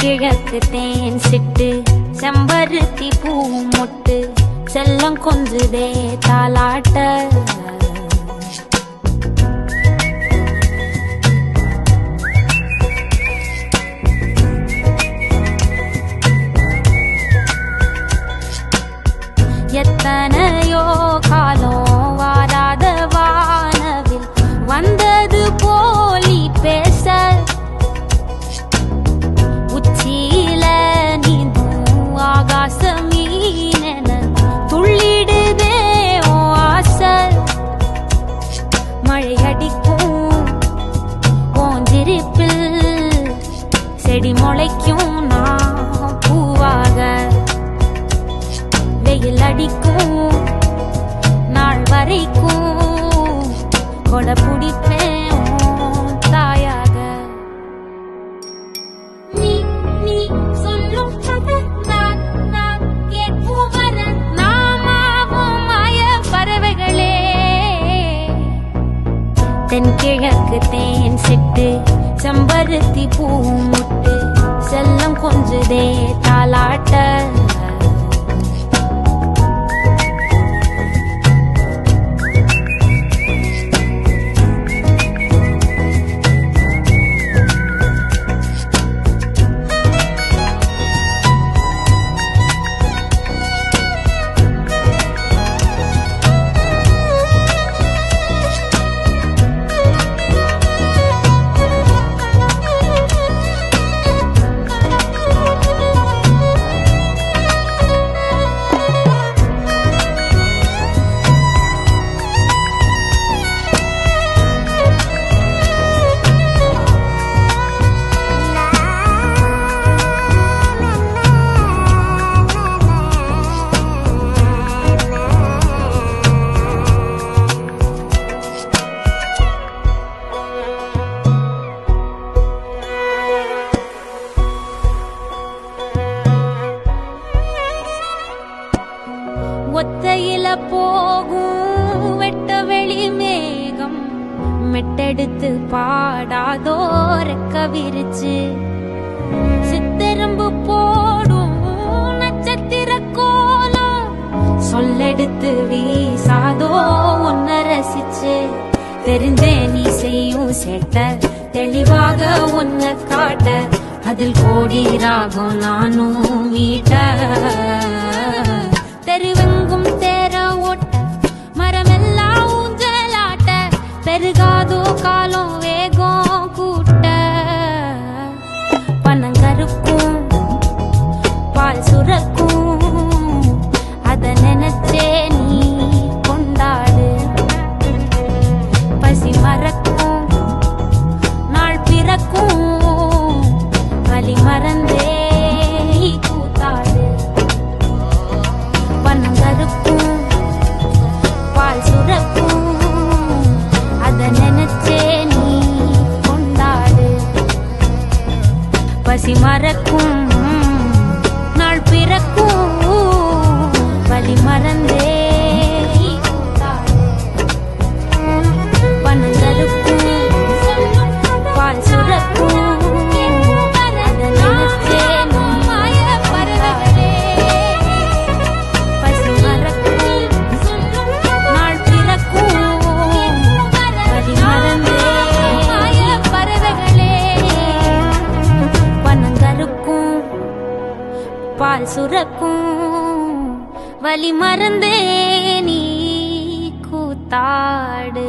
தென்கிழக்கு தேன் சிட்டு செம்பருத்தி பூ மொட்டு செல்லம் கொஞ்சுதே தாலாட்ட எத்தனையோ காலம் வாராத வானவில் வந்தது போலி பேச உச்சியில நீந்தும் ஆகாச மீனென துள்ளிடுதே ஓ ஆசை மழை அடிக்கும் ஓஞ்சிருப்பில் செடி முளைக்கும் நான் பூவாக வெயில் அடிக்கும் நாள் வரைக்கும் கொடை பிடிப்பேன் தாயாக நீ நீ சொல்லும் கதை நான் நான் கேட்போம் வர நாமாவும் மாய பறவைகளே தென்கிழக்கு தேன் சிட்டு செம்பருத்தி பூ முட்டு செல்லம் கொஞ்சுதே தாலாட்ட ஒத்தையில போகும் வெட்ட வெளி மேகம் மெட்டெடுத்து பாடாதோ ரெக்க விரிச்சு சித்தெரும்பு போடும் நட்சத்திர கோலம் சொல்லெடுத்து வீசாதோ உன்னை ரசிச்சு தெரிஞ்சே நீ செய்யும் சேட்ட தெளிவாக உன்னை காட்ட அதில் கோடி ராகம் நானும் மீட்ட தெருவெங்கும் தேர ஓட்ட மரமெல்லாம் ஊஞ்சலாட்ட பெருகாதோ காலம் வேகம் கூட்ட பனங்கருக்கும் பால் சுரக்கும் அத நினைச்சே நீ கொண்டாடு பசி மறக்கும் நாள் பிறக்கும் வலி மறந்தே கூத்தாடு பனங்கருக்கும் பால் சுரக்கும் அத நினைச்சே நீ கொண்டாடு பசி மறக்கும் நாள் பிறக்கும் வலி மறந்தே கூத்தாடு பனங்கருக்கும் பால் சுரக்கும் பால் சுரக்கும் வலி மறந்தே நீ கூத்தாடு.